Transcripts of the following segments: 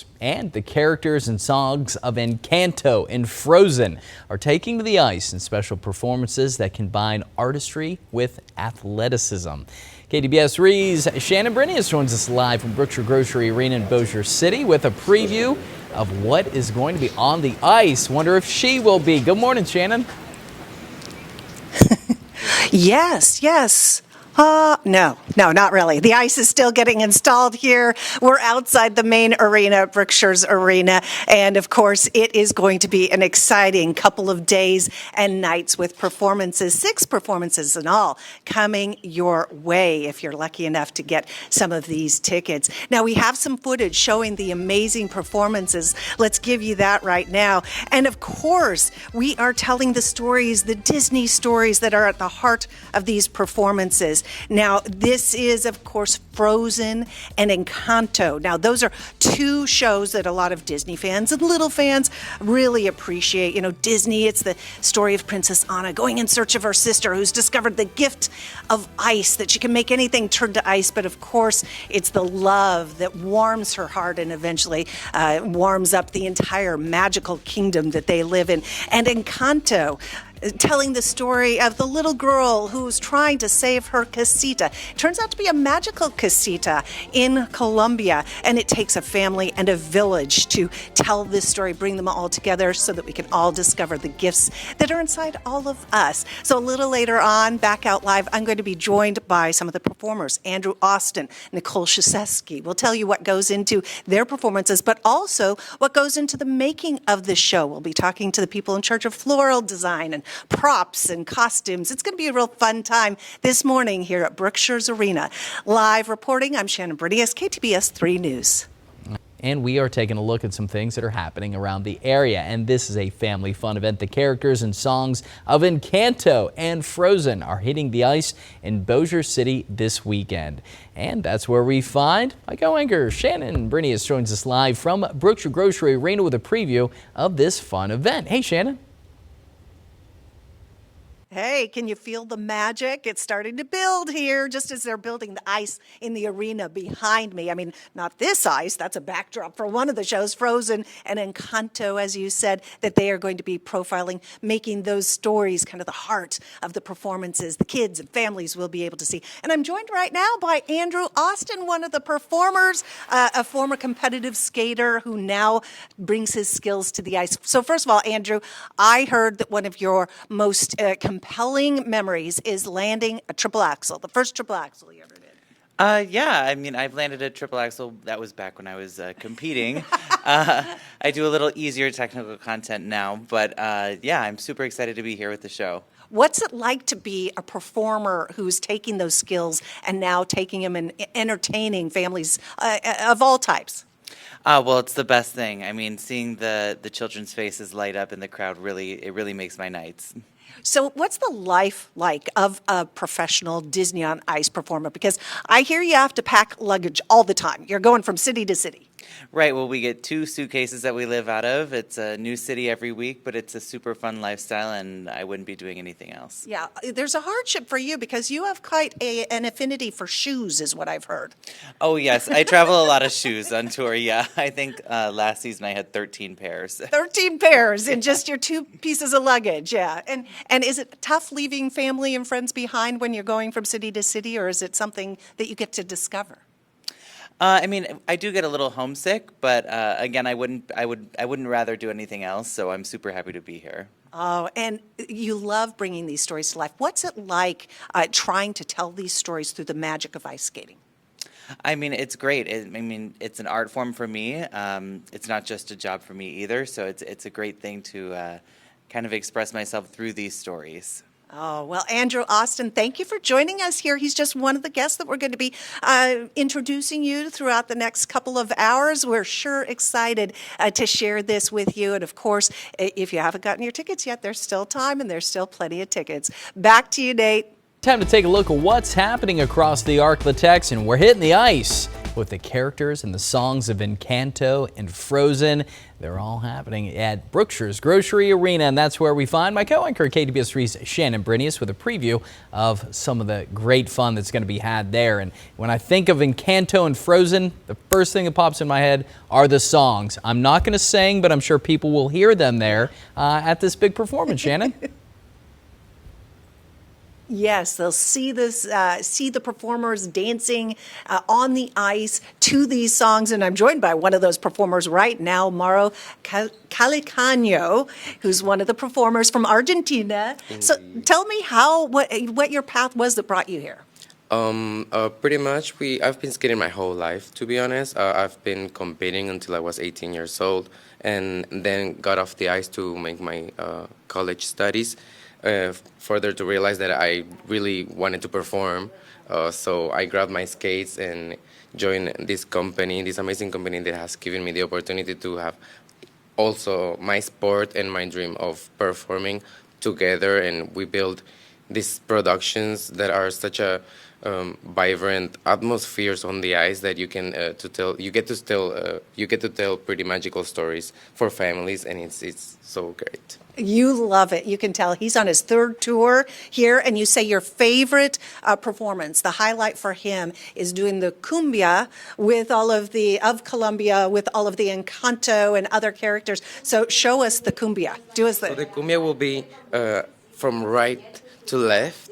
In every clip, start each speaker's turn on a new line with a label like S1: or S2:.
S1: ice. And the characters and songs of Encanto and Frozen are taking to the ice in special performances that combine artistry with athleticism. KTBS 3's Shannon Brinius joins us live from Brookshire Grocery Arena in Bossier City with a preview of what is going to be on the ice. Wonder if she will be. Good morning, Shannon.
S2: Yes. No, not really. The ice is still getting installed here. We're outside the main arena, Brookshire's Arena, and of course, it is going to be an exciting couple of days and nights with performances, 6 performances in all, coming your way if you're lucky enough to get some of these tickets. Now, we have some footage showing the amazing performances. Let's give you that right now. And of course, we are telling the stories, the Disney stories that are at the heart of these performances. Now, this is, of course, Frozen and Encanto. Now, those are 2 shows that a lot of Disney fans and little fans really appreciate. You know, Disney, it's the story of Princess Anna going in search of her sister who's discovered the gift of ice, that she can make anything turn to ice. But of course, it's the love that warms her heart and eventually warms up the entire magical kingdom that they live in. And Encanto, telling the story of the little girl who's trying to save her casita. It turns out to be a magical casita in Colombia, and it takes a family and a village to tell this story, bring them all together so that we can all discover the gifts that are inside all of us. So a little later on, back out live, I'm going to be joined by some of the performers, Andrew Austin, Nicole Krzyzewski. We'll tell you what goes into their performances, but also what goes into the making of the show. We'll be talking to the people in charge of floral design and props and costumes. It's going to be a real fun time this morning here at Brookshire's Arena. Live reporting, I'm Shannon Brinius, KTBS 3 News.
S1: And we are taking a look at some things that are happening around the area. And this is a family fun event. The characters and songs of Encanto and Frozen are hitting the ice in Bossier City this weekend. And that's where we find my co-anchor Shannon Brinius joins us live from Brookshire Grocery Arena with a preview of this fun event. Hey, Shannon.
S2: Hey, can you feel the magic? It's starting to build here, just as they're building the ice in the arena behind me. I mean, not this ice, that's a backdrop for one of the shows, Frozen and Encanto, as you said, that they are going to be profiling, making those stories kind of the heart of the performances the kids and families will be able to see. And I'm joined right now by Andrew Austin, one of the performers, a former competitive skater who now brings his skills to the ice. So first of all, Andrew, I heard that one of your most compelling memories is landing a triple axel, the first triple axel you ever did.
S3: Yeah, I mean, I've landed a triple axel. That was back when I was competing. I do a little easier technical content now, but yeah, I'm super excited to be here with the show.
S2: What's it like to be a performer who's taking those skills and now taking them and entertaining families of all types?
S3: Well, it's the best thing. I mean, seeing the children's faces light up in the crowd really makes my nights.
S2: So what's the life like of a professional Disney on Ice performer? Because I hear you have to pack luggage all the time. You're going from city to city.
S3: Right, well, we get 2 suitcases that we live out of. It's a new city every week, but it's a super fun lifestyle, and I wouldn't be doing anything else.
S2: Yeah, there's a hardship for you because you have quite an affinity for shoes, is what I've heard.
S3: Oh, yes, I travel a lot of shoes on tour, yeah. I think last season I had 13 pairs.
S2: 13 pairs in just your 2 pieces of luggage, yeah. And is it tough leaving family and friends behind when you're going from city to city, or is it something that you get to discover?
S3: I mean, I do get a little homesick, but again, I wouldn't rather do anything else. So I'm super happy to be here.
S2: Oh, and you love bringing these stories to life. What's it like trying to tell these stories through the magic of ice skating?
S3: I mean, it's great. It's an art form for me. It's not just a job for me either. So it's a great thing to kind of express myself through these stories.
S2: Oh, well, Andrew Austin, thank you for joining us here. He's just one of the guests that we're going to be introducing you throughout the next couple of hours. We're sure excited to share this with you. And of course, if you haven't gotten your tickets yet, there's still time and there's still plenty of tickets. Back to you, Nate.
S1: Time to take a look at what's happening across the Arc La Texan. We're hitting the ice with the characters and the songs of Encanto and Frozen. They're all happening at Brookshire's Grocery Arena, and that's where we find my co-anchor KTBS3's Shannon Brinius with a preview of some of the great fun that's going to be had there. And when I think of Encanto and Frozen, the first thing that pops in my head are the songs. I'm not going to sing, but I'm sure people will hear them there at this big performance, Shannon.
S2: Yes, they'll see the performers dancing on the ice to these songs, and I'm joined by one of those performers right now, Mauro Callicano, who's one of the performers from Argentina. So, tell me what your path was that brought you here.
S4: Pretty much, I've been skating my whole life, to be honest. I've been competing until I was 18 years old, and then got off the ice to make my college studies. Further to realize that I really wanted to perform. So I grabbed my skates and joined this company, this amazing company that has given me the opportunity to have also my sport and my dream of performing together. And we build these productions that are such a vibrant atmospheres on the ice that you get to tell pretty magical stories for families, and it's so great.
S2: You love it. You can tell he's on his third tour here, and you say your favorite performance, the highlight for him, is doing the cumbia with all of Colombia, with all of the Encanto and other characters. So show us the cumbia.
S4: So the cumbia will be from right to left,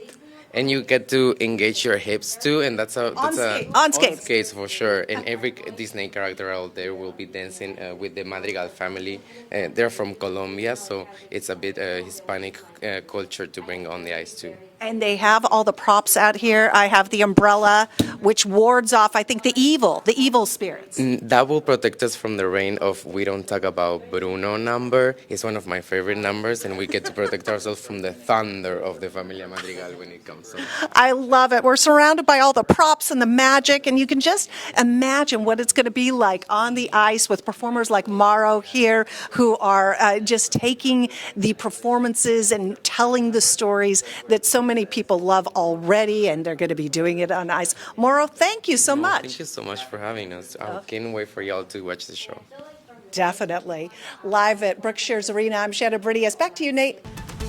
S4: and you get to engage your hips too, and
S2: on skates
S4: for sure. And every Disney character out there will be dancing with the Madrigal family. They're from Colombia, so it's a bit Hispanic culture to bring on the ice too.
S2: And they have all the props out here. I have the umbrella, which wards off, I think, the evil spirits.
S4: That will protect us from the rain of We Don't Talk About Bruno number. It's one of my favorite numbers, and we get to protect ourselves from the thunder of the Familia Madrigal when it comes on.
S2: I love it. We're surrounded by all the props and the magic, and you can just imagine what it's going to be like on the ice with performers like Mauro here, who are just taking the performances and telling the stories that so many people love already, and they're going to be doing it on ice. Mauro, thank you so much.
S4: Thank you so much for having us. I can't wait for y'all to watch the show.
S2: Definitely. Live at Brookshire's Arena, I'm Shannon Brinius. Back to you, Nate.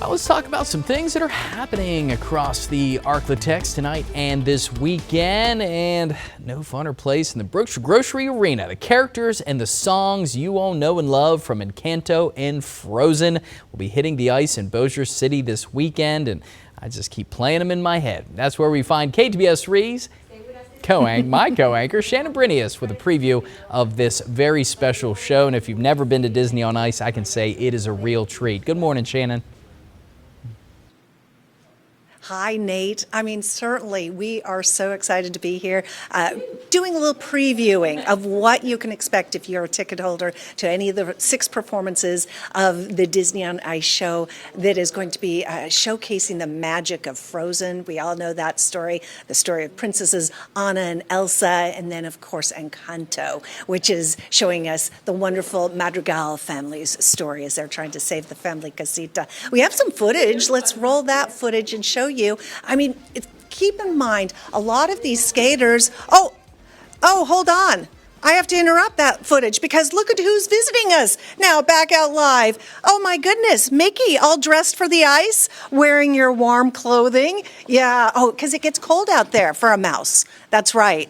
S1: Well, let's talk about some things that are happening across the Arklatex tonight and this weekend. And no funner place than the Brookshire Grocery Arena. The characters and the songs you all know and love from Encanto and Frozen will be hitting the ice in Bossier City this weekend, and I just keep playing them in my head. That's where we find KTBS 3's my co-anchor, Shannon Brinius, with a preview of this very special show. And if you've never been to Disney on Ice, I can say it is a real treat. Good morning, Shannon.
S2: Hi, Nate. I mean, certainly we are so excited to be here doing a little previewing of what you can expect if you're a ticket holder to any of the 6 performances of the Disney on Ice show that is going to be showcasing the magic of Frozen. We all know that story, the story of Princesses Anna and Elsa, and then, of course, Encanto, which is showing us the wonderful Madrigal family's story as they're trying to save the family casita. We have some footage. Let's roll that footage and show you. I mean, keep in mind, a lot of these skaters, oh, hold on. I have to interrupt that footage because look at who's visiting us now back out live. Oh my goodness, Mickey, all dressed for the ice, wearing your warm clothing. Yeah, because it gets cold out there for a mouse. That's right.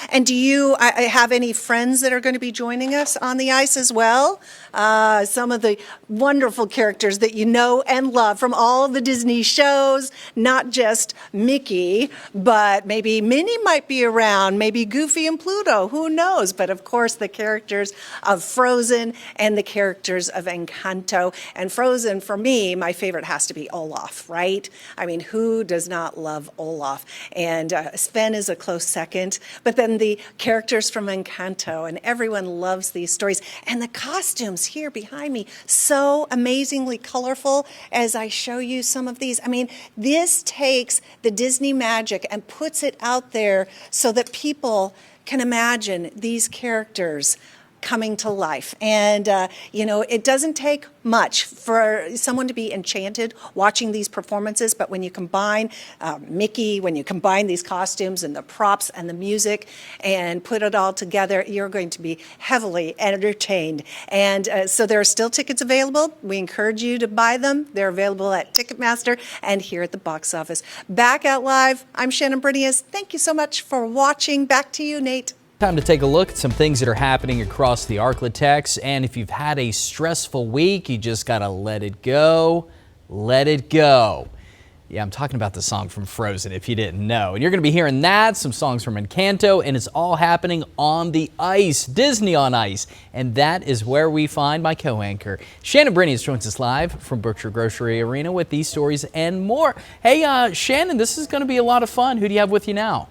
S2: And do you have any friends that are going to be joining us on the ice as well? Some of the wonderful characters that you know and love from all of the Disney shows, not just Mickey, but maybe Minnie might be around, maybe Goofy and Pluto, who knows? But of course, the characters of Frozen and the characters of Encanto. And Frozen, for me, my favorite has to be Olaf, right? I mean, who does not love Olaf? And Sven is a close second. But then the characters from Encanto, and everyone loves these stories. And the costumes here behind me, so amazingly colorful as I show you some of these. I mean, this takes the Disney magic and puts it out there so that people can imagine these characters coming to life. And, it doesn't take much for someone to be enchanted watching these performances, but when you combine Mickey, when you combine these costumes and the props and the music and put it all together, you're going to be heavily entertained. And so there are still tickets available. We encourage you to buy them. They're available at Ticketmaster and here at the box office. Back out live, I'm Shannon Brinius. Thank you so much for watching. Back to you, Nate.
S1: Time to take a look at some things that are happening across the Arklatex. And if you've had a stressful week, you just got to let it go. Let it go. Yeah, I'm talking about the song from Frozen, if you didn't know. And you're going to be hearing that, some songs from Encanto, and it's all happening on the ice, Disney on Ice. And that is where we find my co-anchor. Shannon Brinius joins us live from Brookshire Grocery Arena with these stories and more. Hey, Shannon, this is going to be a lot of fun. Who do you have with you now?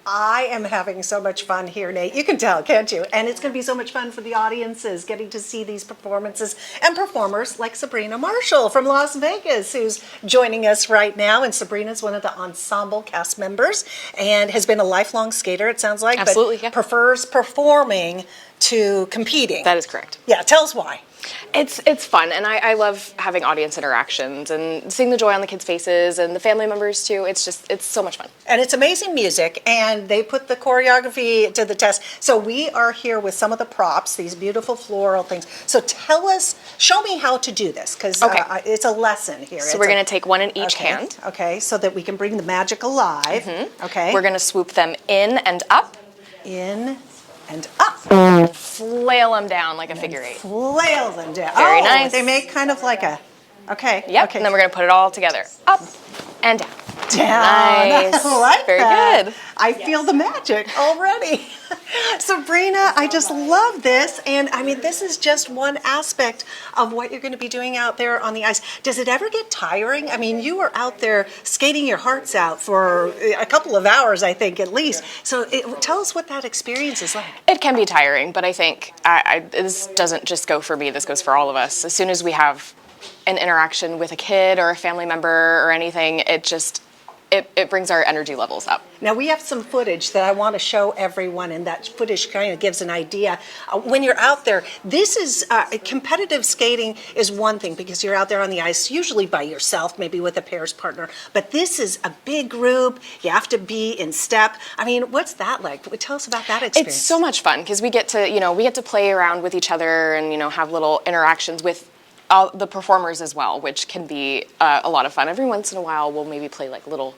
S2: I am having so much fun here, Nate. You can tell, can't you? And it's going to be so much fun for the audiences getting to see these performances and performers like Sabrina Marshall from Las Vegas, who's joining us right now. And Sabrina's one of the ensemble cast members and has been a lifelong skater, it sounds like.
S5: Absolutely,
S2: but
S5: yeah.
S2: prefers performing to competing.
S5: That is correct.
S2: Yeah, tell us why.
S5: It's fun, and I love having audience interactions and seeing the joy on the kids' faces and the family members too. It's so much fun.
S2: And it's amazing music, and they put the choreography to the test. So we are here with some of the props, these beautiful floral things. So tell us, show me how to do this, because
S5: Okay.
S2: it's a lesson here.
S5: So we're going to take one in each
S2: Okay,
S5: hand.
S2: Okay, so that we can bring the magic alive. Okay.
S5: We're going to swoop them in and up,
S2: In and up.
S5: flail them down like a figure eight.
S2: Flail them down.
S5: Very nice.
S2: They make kind of like a, okay.
S5: Yep,
S2: Okay.
S5: and then we're going to put it all together. Up and down.
S2: down.
S5: Nice.
S2: I like
S5: Very
S2: that.
S5: good.
S2: I feel the magic already. Sabrina, I just love this. And I mean, this is just one aspect of what you're going to be doing out there on the ice. Does it ever get tiring? I mean, you were out there skating your hearts out for a couple of hours, I think, at least. So tell us what that experience is like.
S5: It can be tiring, but I think this doesn't just go for me, this goes for all of us. As soon as we have an interaction with a kid or a family member or anything, it brings our energy levels up.
S2: Now, we have some footage that I want to show everyone, and that footage kind of gives an idea. When you're out there, this is competitive skating is one thing because you're out there on the ice, usually by yourself, maybe with a pairs partner. But this is a big group. You have to be in step. I mean, what's that like? Tell us about that experience.
S5: It's so much fun because we get to play around with each other and have little interactions with all the performers as well, which can be a lot of fun. Every once in a while, we'll maybe play like little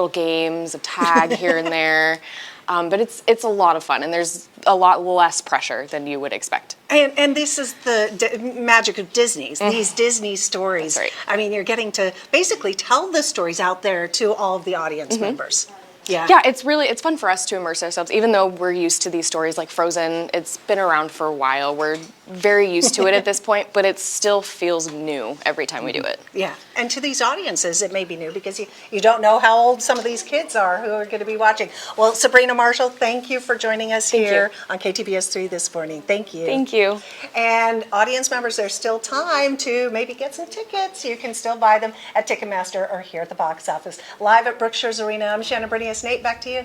S5: games of tag here and there, but it's a lot of fun, and there's a lot less pressure than you would expect.
S2: And this is the magic of Disney's, these Disney stories.
S5: That's right.
S2: I mean, you're getting to basically tell the stories out there to all of the audience members. Yeah.
S5: Yeah, it's fun for us to immerse ourselves, even though we're used to these stories like Frozen. It's been around for a while. We're very used to it at this point, but it still feels new every time we do it.
S2: Yeah, and to these audiences, it may be new because you don't know how old some of these kids are who are going to be watching. Well, Sabrina Marshall, thank you for joining us here on KTBS3 this morning. Thank you.
S5: Thank you.
S2: And audience members, there's still time to maybe get some tickets. You can still buy them at Ticketmaster or here at the box office. Live at Brookshire's Arena, I'm Shannon Brinius. Nate, back to you.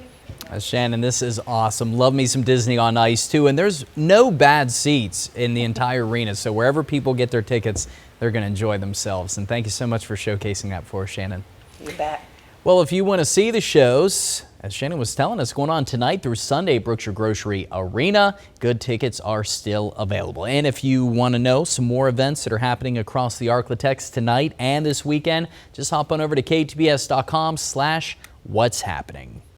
S1: Shannon, this is awesome. Love me some Disney on Ice, too. And there's no bad seats in the entire arena. So wherever people get their tickets, they're going to enjoy themselves. And thank you so much for showcasing that for us, Shannon.
S2: You bet.
S1: Well, if you want to see the shows, as Shannon was telling us, going on tonight through Sunday at Brookshire Grocery Arena, good tickets are still available. And if you want to know some more events that are happening across the Arklatex tonight and this weekend, just hop on over to ktbs.com/what's happening.